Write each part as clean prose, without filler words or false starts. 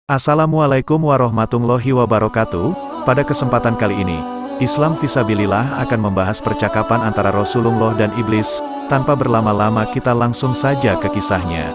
Assalamualaikum warahmatullahi wabarakatuh. Pada kesempatan kali ini, Islam Fisabilillah akan membahas percakapan antara Rasulullah dan iblis. Tanpa berlama-lama kita langsung saja ke kisahnya.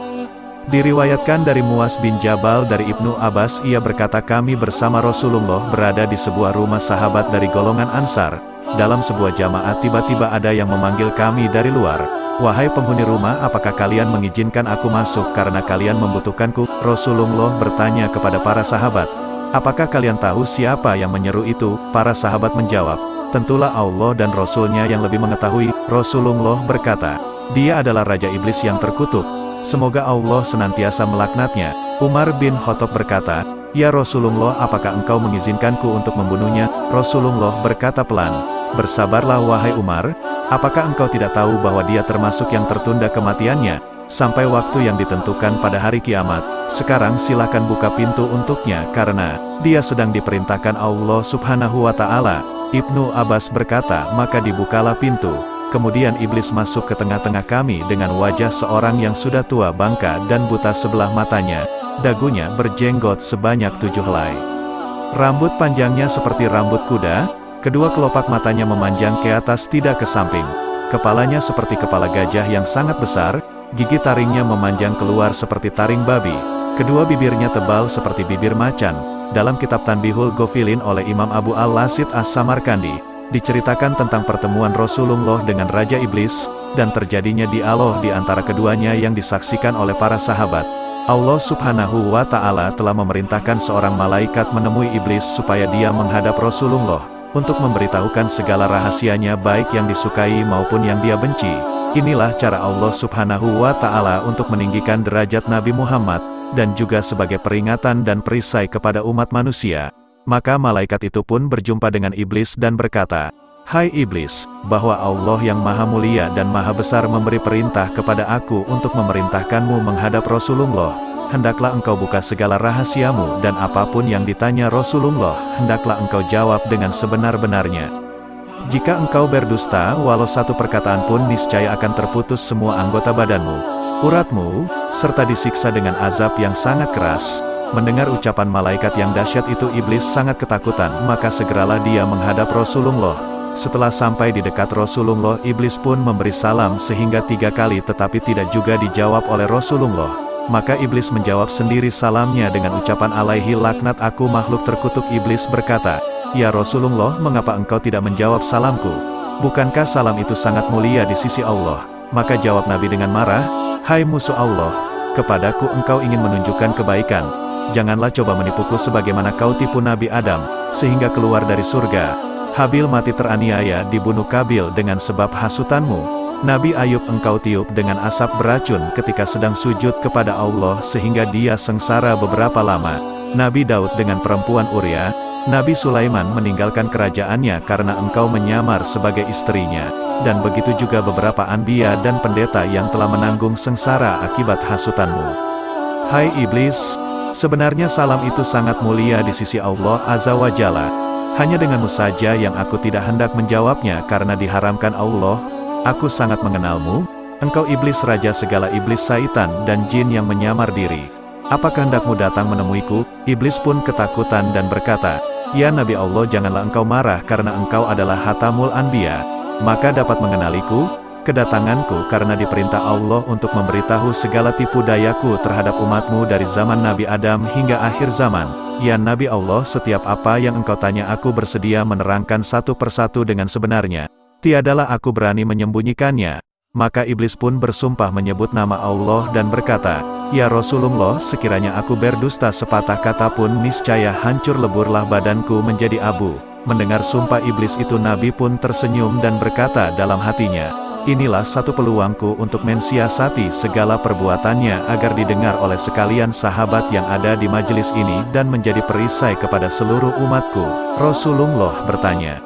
Diriwayatkan dari Muaz bin Jabal dari Ibnu Abbas, ia berkata, kami bersama Rasulullah berada di sebuah rumah sahabat dari golongan Ansar. Dalam sebuah jamaah tiba-tiba ada yang memanggil kami dari luar. Wahai penghuni rumah, apakah kalian mengizinkan aku masuk karena kalian membutuhkanku? Rasulullah bertanya kepada para sahabat, apakah kalian tahu siapa yang menyeru itu? Para sahabat menjawab, tentulah Allah dan Rasulnya yang lebih mengetahui. Rasulullah berkata, dia adalah Raja Iblis yang terkutuk. Semoga Allah senantiasa melaknatnya. Umar bin Khattab berkata, ya Rasulullah, apakah engkau mengizinkanku untuk membunuhnya? Rasulullah berkata pelan, bersabarlah wahai Umar, apakah engkau tidak tahu bahwa dia termasuk yang tertunda kematiannya, sampai waktu yang ditentukan pada hari kiamat? Sekarang silakan buka pintu untuknya, karena dia sedang diperintahkan Allah subhanahu wa ta'ala. Ibnu Abbas berkata, maka dibukalah pintu. Kemudian iblis masuk ke tengah-tengah kami dengan wajah seorang yang sudah tua bangka dan buta sebelah matanya. Dagunya berjenggot sebanyak 7 helai. Rambut panjangnya seperti rambut kuda. Kedua kelopak matanya memanjang ke atas tidak ke samping. Kepalanya seperti kepala gajah yang sangat besar. Gigi taringnya memanjang keluar seperti taring babi. Kedua bibirnya tebal seperti bibir macan. Dalam kitab Tanbihul Ghafilin oleh Imam Abu Al-Lasid As-Samarkandi, diceritakan tentang pertemuan Rasulullah dengan Raja Iblis, dan terjadinya dialog di antara keduanya yang disaksikan oleh para sahabat. Allah subhanahu wa ta'ala telah memerintahkan seorang malaikat menemui iblis supaya dia menghadap Rasulullah, untuk memberitahukan segala rahasianya baik yang disukai maupun yang dia benci. Inilah cara Allah subhanahu wa ta'ala untuk meninggikan derajat Nabi Muhammad, dan juga sebagai peringatan dan perisai kepada umat manusia. Maka malaikat itu pun berjumpa dengan iblis dan berkata, hai iblis, bahwa Allah yang maha mulia dan maha besar memberi perintah kepada aku untuk memerintahkanmu menghadap Rasulullah. Hendaklah engkau buka segala rahasiamu, dan apapun yang ditanya Rasulullah, hendaklah engkau jawab dengan sebenar-benarnya. Jika engkau berdusta, walau satu perkataan pun niscaya akan terputus semua anggota badanmu, uratmu, serta disiksa dengan azab yang sangat keras. Mendengar ucapan malaikat yang dahsyat itu, iblis sangat ketakutan, maka segeralah dia menghadap Rasulullah. Setelah sampai di dekat Rasulullah, iblis pun memberi salam sehingga 3 kali tetapi tidak juga dijawab oleh Rasulullah. Maka iblis menjawab sendiri salamnya dengan ucapan alaihi laknat, aku makhluk terkutuk. Iblis berkata, ya Rasulullah, mengapa engkau tidak menjawab salamku? Bukankah salam itu sangat mulia di sisi Allah? Maka jawab Nabi dengan marah, hai musuh Allah, kepadaku engkau ingin menunjukkan kebaikan. Janganlah coba menipuku sebagaimana kau tipu Nabi Adam, sehingga keluar dari surga. Habil mati teraniaya dibunuh Kabil dengan sebab hasutanmu. Nabi Ayub engkau tiup dengan asap beracun ketika sedang sujud kepada Allah sehingga dia sengsara beberapa lama. Nabi Daud dengan perempuan Uria. Nabi Sulaiman meninggalkan kerajaannya karena engkau menyamar sebagai istrinya. Dan begitu juga beberapa anbiya dan pendeta yang telah menanggung sengsara akibat hasutanmu. Hai iblis, sebenarnya salam itu sangat mulia di sisi Allah Azza wa Jalla. Hanya denganmu saja yang aku tidak hendak menjawabnya karena diharamkan Allah. Aku sangat mengenalmu, engkau iblis, raja segala iblis, syaitan dan jin yang menyamar diri. Apakah hendakmu datang menemuiku? Iblis pun ketakutan dan berkata, ya Nabi Allah, janganlah engkau marah karena engkau adalah Hatamul Anbiya. Maka dapat mengenaliku? Kedatanganku karena diperintah Allah untuk memberitahu segala tipu dayaku terhadap umatmu dari zaman Nabi Adam hingga akhir zaman. Ya Nabi Allah, setiap apa yang engkau tanya aku bersedia menerangkan satu persatu dengan sebenarnya. Tiadalah aku berani menyembunyikannya. Maka iblis pun bersumpah menyebut nama Allah dan berkata, ya Rasulullah, sekiranya aku berdusta sepatah kata pun niscaya hancur leburlah badanku menjadi abu. Mendengar sumpah iblis itu, Nabi pun tersenyum dan berkata dalam hatinya, inilah satu peluangku untuk mensiasati segala perbuatannya agar didengar oleh sekalian sahabat yang ada di majelis ini dan menjadi perisai kepada seluruh umatku. Rasulullah bertanya,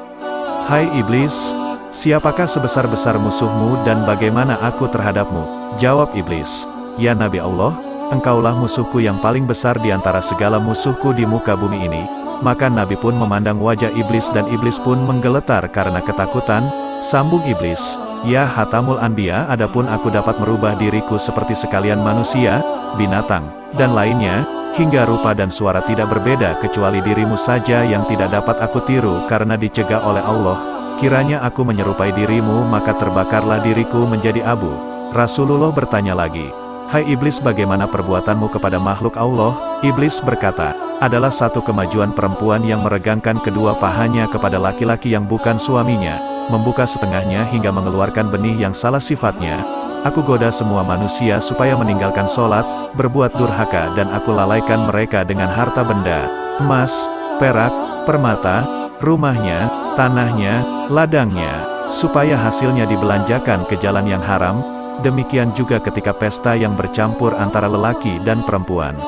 hai iblis, siapakah sebesar-besar musuhmu dan bagaimana aku terhadapmu? Jawab iblis, ya Nabi Allah, engkaulah musuhku yang paling besar di antara segala musuhku di muka bumi ini. Maka Nabi pun memandang wajah iblis dan iblis pun menggeletar karena ketakutan. Sambung iblis, ya Hatamul Anbiya, adapun aku dapat merubah diriku seperti sekalian manusia, binatang, dan lainnya, hingga rupa dan suara tidak berbeda kecuali dirimu saja yang tidak dapat aku tiru karena dicegah oleh Allah. Kiranya aku menyerupai dirimu maka terbakarlah diriku menjadi abu. Rasulullah bertanya lagi, "Hai iblis, bagaimana perbuatanmu kepada makhluk Allah?" Iblis berkata, "Adalah satu kemajuan perempuan yang meregangkan kedua pahanya kepada laki-laki yang bukan suaminya, membuka setengahnya hingga mengeluarkan benih yang salah sifatnya. Aku goda semua manusia supaya meninggalkan sholat, berbuat durhaka dan aku lalaikan mereka dengan harta benda, emas, perak, permata, rumahnya, tanahnya, ladangnya, supaya hasilnya dibelanjakan ke jalan yang haram. Demikian juga ketika pesta yang bercampur antara lelaki dan perempuan.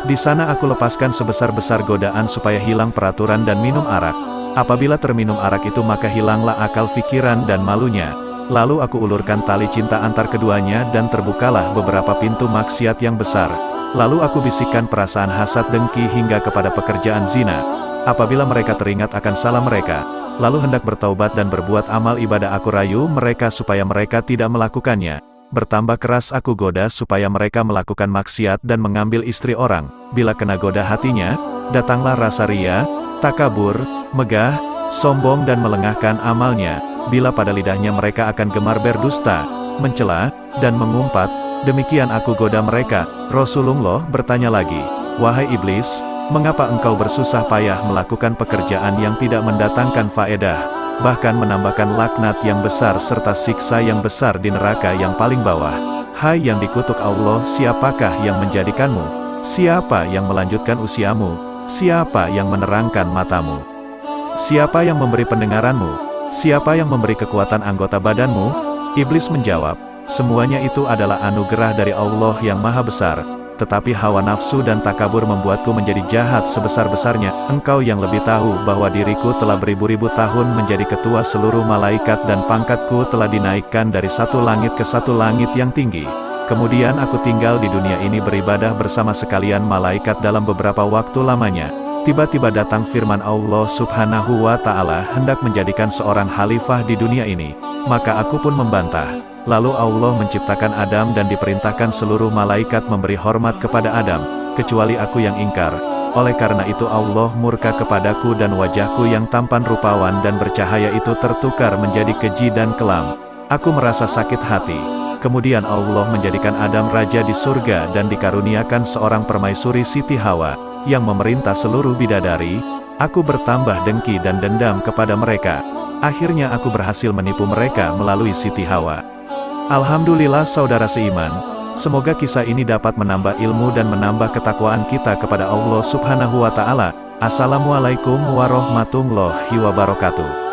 Di sana aku lepaskan sebesar-besar godaan supaya hilang peraturan dan minum arak. Apabila terminum arak itu maka hilanglah akal fikiran dan malunya. Lalu aku ulurkan tali cinta antar keduanya dan terbukalah beberapa pintu maksiat yang besar. Lalu aku bisikkan perasaan hasad dengki hingga kepada pekerjaan zina. Apabila mereka teringat akan salah mereka, lalu hendak bertaubat dan berbuat amal ibadah, aku rayu mereka supaya mereka tidak melakukannya. Bertambah keras aku goda supaya mereka melakukan maksiat dan mengambil istri orang. Bila kena goda hatinya, datanglah rasa ria, takabur, megah, sombong dan melengahkan amalnya. Bila pada lidahnya mereka akan gemar berdusta, mencela, dan mengumpat, demikian aku goda mereka." Rasulullah bertanya lagi, "Wahai iblis, mengapa engkau bersusah payah melakukan pekerjaan yang tidak mendatangkan faedah, bahkan menambahkan laknat yang besar serta siksa yang besar di neraka yang paling bawah? Hai yang dikutuk Allah, siapakah yang menjadikanmu? Siapa yang melanjutkan usiamu? Siapa yang menerangkan matamu? Siapa yang memberi pendengaranmu? Siapa yang memberi kekuatan anggota badanmu?" Iblis menjawab, "Semuanya itu adalah anugerah dari Allah yang Maha Besar. Tetapi hawa nafsu dan takabur membuatku menjadi jahat sebesar-besarnya. Engkau yang lebih tahu bahwa diriku telah beribu-ribu tahun menjadi ketua seluruh malaikat dan pangkatku telah dinaikkan dari satu langit ke satu langit yang tinggi. Kemudian aku tinggal di dunia ini beribadah bersama sekalian malaikat dalam beberapa waktu lamanya. Tiba-tiba datang firman Allah Subhanahu wa Ta'ala hendak menjadikan seorang khalifah di dunia ini. Maka aku pun membantah. Lalu Allah menciptakan Adam dan diperintahkan seluruh malaikat memberi hormat kepada Adam, kecuali aku yang ingkar. Oleh karena itu Allah murka kepadaku dan wajahku yang tampan rupawan dan bercahaya itu tertukar menjadi keji dan kelam. Aku merasa sakit hati. Kemudian Allah menjadikan Adam raja di surga dan dikaruniakan seorang permaisuri Siti Hawa, yang memerintah seluruh bidadari. Aku bertambah dengki dan dendam kepada mereka. Akhirnya aku berhasil menipu mereka melalui Siti Hawa. Alhamdulillah saudara seiman, semoga kisah ini dapat menambah ilmu dan menambah ketakwaan kita kepada Allah Subhanahu wa Ta'ala. Assalamualaikum warahmatullahi wabarakatuh.